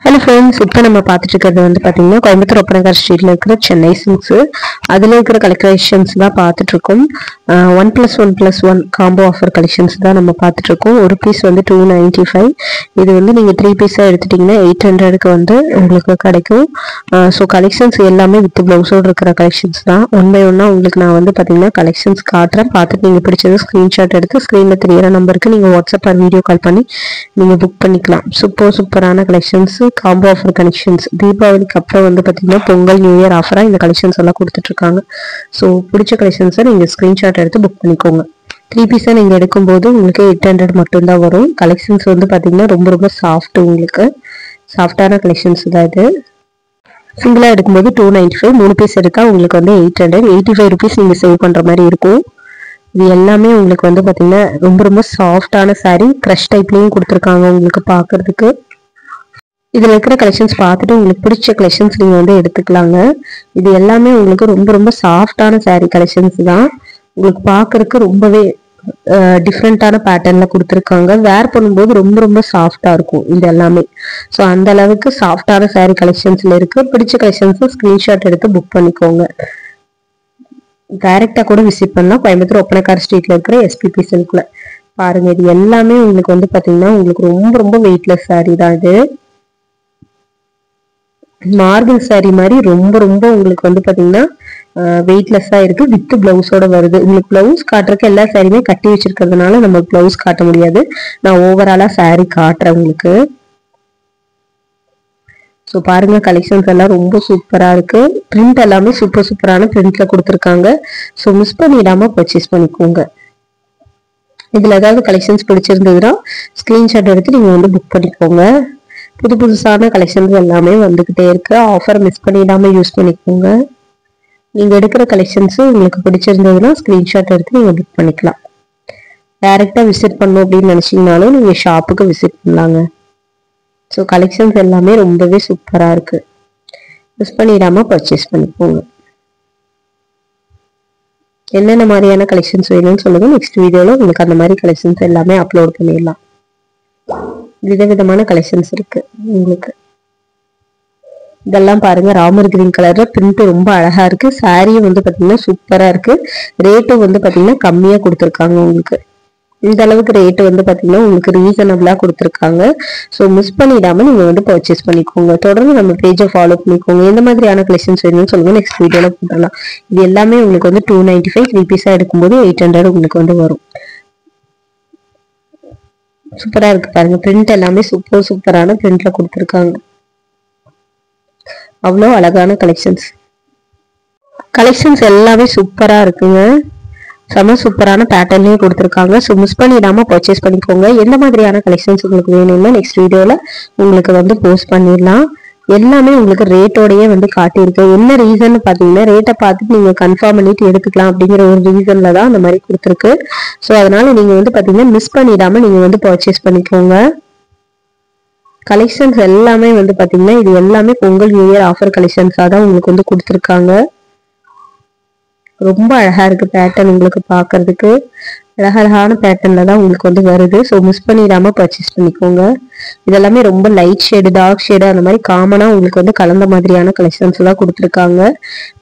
Hello friends, இப்போ நம்ம பார்த்துட்டு இருக்கிறது வந்து பாத்தீங்கன்னா கோயம்புத்தூர் ஒப்பனகார் ஸ்ட்ரீட்ல இருக்கிற சென்னை சில்க்ஸ். அதுல இருக்கிற கலெக்ஷன்ஸ் தான் பார்த்துட்டு இருக்கோம். 1+1+1 காம்போ ஆஃபர் கலெக்ஷன்ஸ் தான் நம்ம பார்த்துட்டு இருக்கோம். ஒரு பீஸ் வந்து 295. இது வந்து நீங்க 3 பீஸா எடுத்துட்டீங்கன்னா 800க்கு வந்து உங்களுக்கு கிடைக்கும். ஸோ கலெக்ஷன்ஸ் எல்லாமே வித் பிளவுஸோடு இருக்கிற கலெக்ஷன்ஸ் தான். ஒன் பை ஒன்னா உங்களுக்கு நான் வந்து பாத்தீங்கன்னா கலெக்ஷன்ஸ் காட்டுறேன். பார்த்துட்டு நீங்க பிடிச்சது ஸ்கிரீன்ஷாட் எடுத்து ஸ்கிரீன்ல தெரியற நம்பருக்கு நீங்க வாட்ஸ்அப் ஆர் வீடியோ கால் பண்ணி நீங்க புக் பண்ணிக்கலாம். சூப்பரான கலெக்ஷன்ஸ், காம்போ ஆஃபர் கலெக்ஷன்ஸ். தீபாவளிக்கு அப்புறம் வந்து பாத்தீங்கன்னா பொங்கல் நியூ இயர் ஆஃபரா இந்த கலெக்ஷன்ஸ் எல்லாம் கொடுத்துட்டு இருக்காங்க. ஸோ பிடிச்ச கலெக்ஷன்ஸை நீங்க ஸ்கிரீன்ஷாட் எடுத்து புக் பண்ணிக்கோங்க. 3 பீஸா நீங்க எடுக்கும்போது உங்களுக்கு 800 மட்டும்தான் வரும். கலெக்ஷன்ஸ் வந்து பாத்தீங்கன்னா ரொம்ப சாஃப்ட், உங்களுக்கு சாஃப்டான கலெக்ஷன்ஸ் தான் இது. சிங்கிளா எடுக்கும்போது 295, 3 பீஸ் எடுத்தா உங்களுக்கு வந்து 885 ருபீஸ் நீங்க சேவ் பண்ற மாதிரி இருக்கும். இது எல்லாமே உங்களுக்கு வந்து பாத்தீங்கன்னா ரொம்ப சாஃப்டான சாரீ, க்ரஷ் டைப்லயும் கொடுத்துருக்காங்க உங்களுக்கு பாக்குறதுக்கு. இதுல இருக்கிற கலெக்ஷன்ஸ் பார்த்துட்டு உங்களுக்கு பிடிச்ச கலெக்ஷன்ஸ் நீங்க வந்து எடுத்துக்கலாங்க. இது எல்லாமே உங்களுக்கு ரொம்ப சாஃப்டான சாரீ கலெக்ஷன்ஸ் தான். உங்களுக்கு பாக்குறதுக்கு ரொம்பவே டிஃப்ரெண்டான பேட்டர்ன்ல கொடுத்துருக்காங்க. வேர் பண்ணும்போது ரொம்ப சாஃப்டா இருக்கும் இது எல்லாமே. ஸோ அந்த அளவுக்கு சாஃப்டான சாரீ கலெக்ஷன்ஸ்ல இருக்கு. பிடிச்ச கலெக்ஷன்ஸ் ஸ்கிரீன்ஷாட் எடுத்து புக் பண்ணிக்கோங்க. டைரக்டா கூட விசிட் பண்ணலாம். கோயம்புத்தூர் ஒப்பனக்கார் ஸ்ட்ரீட்ல இருக்கிற எஸ்பிபி சில்க்ல பாருங்க. இது எல்லாமே உங்களுக்கு வந்து பாத்தீங்கன்னா உங்களுக்கு ரொம்ப வெயிட்லெஸ் சாரீ தான். இது மார்பிள் சாரீ மாதிரி ரொம்ப உங்களுக்கு வந்து பாத்தீங்கன்னா வெயிட்லெஸ்ஸா இருக்கு. வித் பிளவுஸோட வருது. உங்களுக்கு பிளவுஸ் காட்டுறதுக்கு எல்லா சாரியுமே கட்டி வச்சிருக்கிறதுனால நம்ம பிளவுஸ் காட்ட முடியாது. நான் ஓவராலா சாரீ காட்டுறேன் உங்களுக்கு. ஸோ பாருங்க, கலெக்ஷன்ஸ் எல்லாம் ரொம்ப சூப்பரா இருக்கு. பிரிண்ட் எல்லாமே சூப்பரான பிரிண்ட்ல கொடுத்துருக்காங்க. ஸோ மிஸ் பண்ணிடாம பர்ச்சேஸ் பண்ணிக்கோங்க. இதுல ஏதாவது கலெக்ஷன்ஸ் பிடிச்சிருந்ததுன்னா ஸ்கிரீன்ஷாட் எடுத்து நீங்க வந்து புக் பண்ணிக்கோங்க. புதுசான கலெக்ஷன்ஸ் எல்லாமே வந்துகிட்டே இருக்கு. ஆஃபர் மிஸ் பண்ணிடாம யூஸ் பண்ணிக்கோங்க. நீங்க எடுக்கிற கலெக்ஷன்ஸ் உங்களுக்கு பிடிச்சிருந்ததுன்னா ஸ்கிரீன்ஷாட் எடுத்து நீங்க புக் பண்ணிக்கலாம். டைரக்டா விசிட் பண்ணணும் அப்படின்னு நினைச்சீங்கனாலும் நீங்க ஷாப்புக்கு விசிட் பண்ணலாங்க. ஸோ கலெக்ஷன்ஸ் எல்லாமே ரொம்பவே சூப்பரா இருக்கு. மிஸ் பண்ணிடாம பர்ச்சேஸ் பண்ணிக்கோங்க. என்னென்ன மாதிரியான கலெக்ஷன்ஸ் வேணும்னு சொல்லுங்க. நெக்ஸ்ட் வீடியோல உங்களுக்கு அந்த மாதிரி கலெக்ஷன்ஸ் எல்லாமே அப்லோட் பண்ணிடலாம். விதவிதமான கலெக்ஷன்ஸ் இருக்கு உங்களுக்கு. இதெல்லாம் பாருங்க, ராமர் கிரீன் கலர்ல பிரிண்ட் ரொம்ப அழகா இருக்கு. சாரியும் வந்து பாத்தீங்கன்னா சூப்பரா இருக்கு. ரேட்டும் வந்து பாத்தீங்கன்னா கம்மியா கொடுத்துருக்காங்க உங்களுக்கு. இந்த அளவுக்கு ரேட் வந்து பாத்தீங்கன்னா உங்களுக்கு ரீசனபிளா கொடுத்துருக்காங்க. ஸோ மிஸ் பண்ணிடாம நீங்க வந்து பர்ச்சேஸ் பண்ணிக்கோங்க. தொடர்ந்து நம்ம பேஜை ஃபாலோ பண்ணிக்கோங்க. எந்த மாதிரியான கலெக்ஷன்ஸ் வேணும்னு சொல்லுங்க. நெக்ஸ்ட் வீடியோல போடலாம். இது எல்லாமே உங்களுக்கு வந்து 295, 3 பீஸா எடுக்கும்போது 800 உங்களுக்கு வந்து வரும். சூப்பரா இருக்கு பாருங்க. பிரிண்ட் எல்லாமே சூப்பரான பிரிண்ட்ல கொடுத்துருக்காங்க. அவ்வளோ அழகான கலெக்ஷன்ஸ் எல்லாமே சூப்பரா இருக்குங்க. செம சூப்பரான பேட்டர்ன்லயே கொடுத்துருக்காங்க. ஸோ மிஸ் பண்ணிடாம பர்ச்சேஸ் பண்ணிக்கோங்க. எந்த மாதிரியான கலெக்ஷன்ஸ் உங்களுக்கு வேணும்னா நெக்ஸ்ட் வீடியோல உங்களுக்கு வந்து போஸ்ட் பண்ணிடலாம். எல்லாமே உங்களுக்கு ரேட்டோடயே வந்து காட்டியிருக்கு. என்ன ரீசன் பாத்தீங்கன்னா ரேட்டை பார்த்துட்டு நீங்க கன்ஃபார்ம் பண்ணிட்டு எடுத்துக்கலாம் அப்படிங்கிற ஒரு ரீசன்ல தான் அந்த மாதிரி கொடுத்துருக்கு. ஸோ அதனால நீங்க வந்து பாத்தீங்கன்னா மிஸ் பண்ணிடாம நீங்க வந்து பர்ச்சேஸ் பண்ணிக்கோங்க. கலெக்ஷன்ஸ் எல்லாமே வந்து பாத்தீங்கன்னா இது எல்லாமே பொங்கல் நியூ இயர் ஆஃபர் கலெக்ஷன்ஸா தான் உங்களுக்கு வந்து கொடுத்துருக்காங்க. ரொம்ப அழகா இருக்கு பேட்டர்ன். உங்களுக்கு பாக்குறதுக்கு அழகான பேட்டர்ன்ல தான் உங்களுக்கு வந்து வருது. ஸோ மிஸ் பண்ணிடாம பர்ச்சேஸ் பண்ணிக்கோங்க. இதெல்லாமே ரொம்ப லைட் ஷேடு, டார்க் ஷேடு அந்த மாதிரி காமனா உங்களுக்கு வந்து கலந்த மாதிரியான கலெக்ஷன்ஸ் எல்லாம் கொடுத்துருக்காங்க.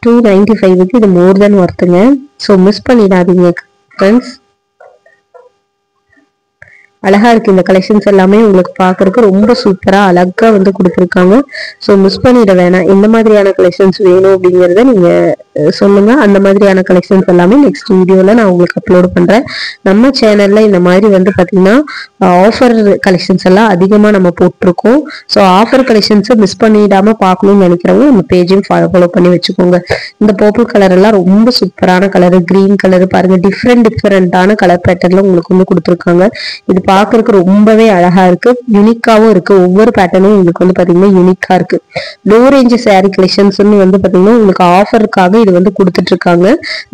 295க்கு இது மோர் தென் ஒர்த்துங்க. ஸோ மிஸ் பண்ணிடாதீங்க ஃப்ரெண்ட்ஸ். அழகா இருக்கு இந்த கலெக்ஷன்ஸ் எல்லாமே உங்களுக்கு பாக்குறதுக்கு ரொம்ப சூப்பரா அழகா வந்து கொடுத்துருக்காங்க. ஸோ மிஸ் பண்ணிட வேணாம். எந்த மாதிரியான கலெக்ஷன்ஸ் வேணும் அப்படிங்கறத நீங்க சொல்லுங்க. அந்த மாதிரியான கலெக்ஷன்ஸ் எல்லாமே நெக்ஸ்ட் வீடியோல நான் உங்களுக்கு அப்லோட் பண்றேன். நம்ம சேனல்ல இந்த மாதிரி வந்து பாத்தீங்கன்னா ஆஃபர் கலெக்ஷன்ஸ் எல்லாம் அதிகமா நம்ம போட்டிருக்கோம். ஸோ ஆஃபர் கலெக்ஷன்ஸை மிஸ் பண்ணிடாம பார்க்கணும்னு நினைக்கிறவங்க நம்ம பேஜையும் ஃபாலோ பண்ணி வச்சுக்கோங்க. இந்த பர்பிள் கலர் எல்லாம் ரொம்ப சூப்பரான கலர். கிரீன் கலர் பாருங்க, டிஃப்ரெண்டான கலர் பேட்டர்ன்ல உங்களுக்கு வந்து கொடுத்துருக்காங்க. இது பாக்குறதுக்கு ரொம்பவே அழகா இருக்கு. யூனிக்காவும் இருக்கு. ஒவ்வொரு பேட்டர்னும் உங்களுக்கு வந்து பாத்தீங்கன்னா யூனிக்கா இருக்கு. லோ ரேஞ்ச் சாரீ கலெக்ஷன்ஸ் வந்து பாத்தீங்கன்னா உங்களுக்கு ஆஃபருக்காக இது வந்து கொடுத்துட்டு இருக்காங்க.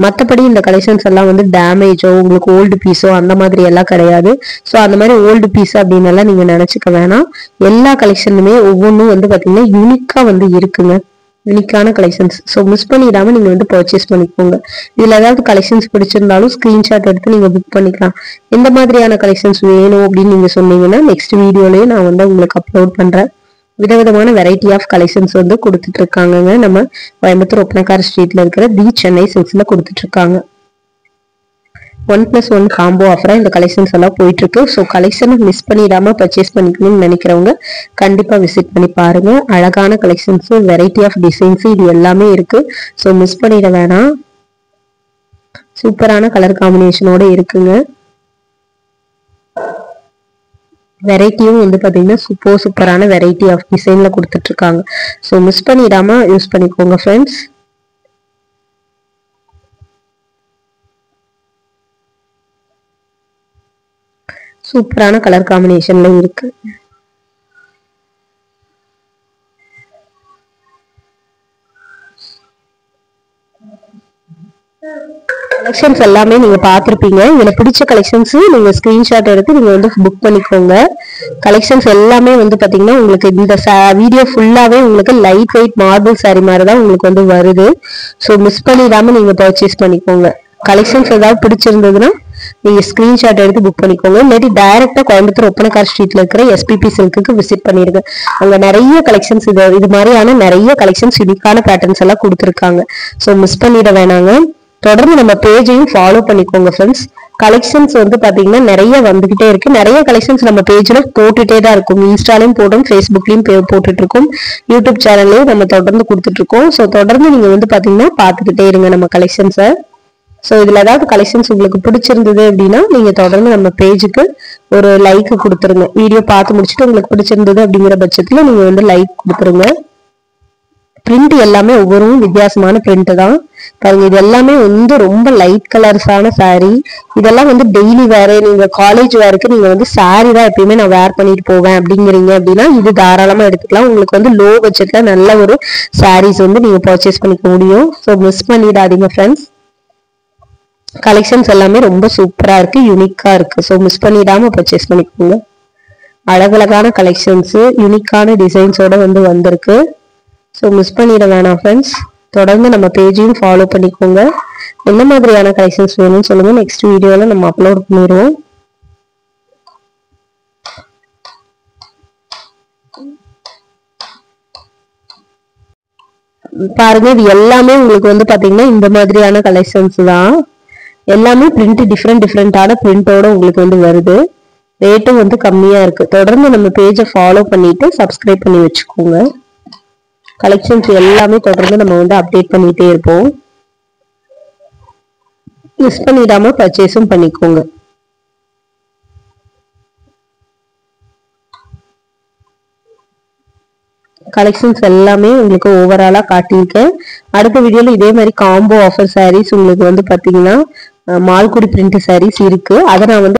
மற்றபடி இந்த கலெக்ஷன்ஸ் எல்லாம் வந்து டேமேஜோ உங்களுக்கு ஓல்டு பீஸோ அந்த மாதிரி எல்லாம் கிடையாது. ஸோ அந்த மாதிரி ஓல்டு பீஸ் அப்படின்னு எல்லாம் நீங்க நினைச்சுக்க வேணாம். எல்லா கலெக்ஷனுமே ஒவ்வொன்றும் வந்து பாத்தீங்கன்னா யூனிக்கா வந்து இருக்குங்க. யூனிக்கான கலெக்ஷன்ஸ். ஸோ மிஸ் பண்ணிடாம நீங்க வந்து பர்ச்சேஸ் பண்ணிக்கோங்க. இதுல ஏதாவது கலெக்ஷன்ஸ் பிடிச்சிருந்தாலும் ஸ்கிரீன்ஷாட் எடுத்து நீங்க புக் பண்ணிக்கலாம். எந்த மாதிரியான கலெக்ஷன்ஸ் வேணும் அப்படின்னு நீங்க சொன்னீங்கன்னா நெக்ஸ்ட் வீடியோலயே நான் வந்து உங்களுக்கு அப்லோட் பண்றேன். விதவிதமான வெரைட்டி ஆஃப் கலெக்ஷன்ஸ் வந்து கொடுத்துட்டு இருக்காங்க. நம்ம கோயம்புத்தூர் ஒப்பனக்கார ஸ்ட்ரீட்ல இருக்கிற தி சென்னை சில்க்ஸ்ல கொடுத்துட்டு இருக்காங்க. 1+1 காம்போ ஆஃபரா இந்த கலெக்ஷன்ஸ் எல்லாம் போயிட்டு இருக்கு. ஸோ கலெக்ஷனை மிஸ் பண்ணிடாம பர்ச்சேஸ் பண்ணிக்கணும்னு நினைக்கிறவங்க கண்டிப்பா விசிட் பண்ணி பாருங்க. அழகான கலெக்ஷன்ஸ், வெரைட்டி ஆஃப் டிசைன்ஸ் இது எல்லாமே இருக்கு. ஸோ மிஸ் பண்ணிட வேணாம். சூப்பரான கலர் காம்பினேஷனோட இருக்குங்க. வெரைட்டியும் வந்து பாத்தீங்கன்னா சூப்பரான வெரைட்டி ஆஃப் டிசைன்ல கொடுத்துட்டு இருக்காங்க. ஸோ மிஸ் பண்ணிடாம யூஸ் பண்ணிக்கோங்க ஃப்ரெண்ட்ஸ். சூப்பரான கலர் காம்பினேஷன்ல இருக்கு. கலெக்ஷன்ஸ் எல்லாமே நீங்க பாத்திருப்பீங்க. இதுல பிடிச்ச கலெக்ஷன்ஸ் நீங்க ஸ்கிரீன்ஷாட் எடுத்து நீங்க வந்து புக் பண்ணிக்கோங்க. கலெக்ஷன்ஸ் எல்லாமே வந்து பாத்தீங்கன்னா உங்களுக்கு இந்த வீடியோ ஃபுல்லாவே உங்களுக்கு லைட் வெயிட் மார்பிள் சாரி மாதிரி தான் உங்களுக்கு வந்து வருது. ஸோ மிஸ் பண்ணிடாம நீங்க பர்ச்சேஸ் பண்ணிக்கோங்க. கலெக்ஷன்ஸ் ஏதாவது பிடிச்சிருந்ததுன்னா நீங்க ஸ்கிரீன்ஷாட் எடுத்து புக் பண்ணிக்கோங்க. இல்லாட்டி டைரக்டா கோயம்புத்தூர் ஒப்பனக்கார ஸ்ட்ரீட்ல இருக்கிற எஸ்பிபி சில்க்கு விசிட் பண்ணிருங்க. அங்க நிறைய கலெக்ஷன்ஸ் இது மாதிரியான நிறைய கலெக்ஷன்ஸ் யூனிக்கான பேட்டர்ன்ஸ் எல்லாம் கொடுத்துருக்காங்க. ஸோ மிஸ் பண்ணிட வேணாங்க. தொடர்ந்து நம்ம பேஜையும் ஃபாலோ பண்ணிக்கோங்க ஃப்ரெண்ட்ஸ். கலெக்ஷன்ஸ் வந்து பாத்தீங்கன்னா நிறைய வந்துகிட்டே இருக்கு. நிறைய கலெக்ஷன்ஸ் நம்ம பேஜ்ல போட்டுட்டே தான் இருக்கும். இன்ஸ்டாலையும் போடும், ஃபேஸ்புக்லயும் போட்டுட்டு இருக்கோம், யூடியூப் சேனல்லையும் நம்ம தொடர்ந்து கொடுத்துட்டு இருக்கோம். ஸோ தொடர்ந்து நீங்க வந்து பாத்தீங்கன்னா பாத்துக்கிட்டே இருங்க நம்ம கலெக்ஷன்ஸை. ஸோ இதுல ஏதாவது கலெக்ஷன்ஸ் உங்களுக்கு பிடிச்சிருந்தது அப்படின்னா நீங்க தொடர்ந்து நம்ம பேஜுக்கு ஒரு லைக் கொடுத்துருங்க. வீடியோ பார்த்து முடிச்சுட்டு உங்களுக்கு பிடிச்சிருந்தது அப்படிங்கிற பட்சத்துல நீங்க வந்து லைக் கொடுத்துருங்க. பிரிண்ட் எல்லாமே ஒவ்வொரு வித்தியாசமான பிரிண்ட் தான் பாருங்க. இது எல்லாமே வந்து ரொம்ப லைட் கலர்ஸான சாரி. இதெல்லாம் வந்து டெய்லி வேற, நீங்க காலேஜ் வேருக்கு நீங்க வந்து சாரி தான் எப்பயுமே நான் வேர் பண்ணிட்டு போவேன் அப்படிங்கிறீங்க அப்படின்னா இது தாராளமா எடுத்துக்கலாம். உங்களுக்கு வந்து லோ பட்ஜெட்ல நல்ல ஒரு சாரீஸ் வந்து நீங்க பர்ச்சேஸ் பண்ணிக்க முடியும். ஸோ மிஸ் பண்ணிடாதீங்க ஃப்ரெண்ட்ஸ். கலெக்ஷன்ஸ் எல்லாமே ரொம்ப சூப்பரா இருக்கு, யூனிக்கா இருக்கு. ஸோ மிஸ் பண்ணிடாம பர்ச்சேஸ் பண்ணிக்கோங்க. அழகழகான கலெக்ஷன்ஸ், யூனிக்கான டிசைன்ஸோட வந்து வந்திருக்கு. ஸோ மிஸ் பண்ணிட வேணாம் ஃப்ரெண்ட்ஸ். தொடர்ந்து நம்ம பேஜையும் ஃபாலோ பண்ணிக்கோங்க. என்ன மாதிரியான கலெக்ஷன்ஸ் வேணும்னு சொல்லுங்க. நெக்ஸ்ட் வீடியோல நம்ம அப்லோட் பண்ணிடுவோம். பாருங்க இது எல்லாமே உங்களுக்கு வந்து பாத்தீங்கன்னா இந்த மாதிரியான கலெக்ஷன்ஸ் தான். எல்லாமே பிரிண்ட் டிஃப்ரெண்டான பிரிண்டோட உங்களுக்கு வந்து வருது. ரேட்டும் வந்து கம்மியா இருக்கு. தொடர்ந்து நம்ம பேஜை ஃபாலோ பண்ணிட்டு சப்ஸ்கிரைப் பண்ணி வச்சுக்கோங்க. கலெக்ஷன்ஸ் எல்லாமே தொடர்ந்து நம்ம வந்து அப்டேட் பண்ணிட்டே இருப்போம். மிஸ் பண்ணிடாம பர்ச்சேஸும் பண்ணிக்கோங்க. கலெக்ஷன்ஸ் எல்லாமே உங்களுக்கு ஓவராலா காட்டியிருக்கேன். அடுத்த வீடியோல இதே மாதிரி காம்போ ஆஃபர் சாரீஸ் உங்களுக்கு வந்து பாத்தீங்கன்னா மால்குடி பிரிண்ட் சாரீஸ் இருக்கு. அதை நான் வந்து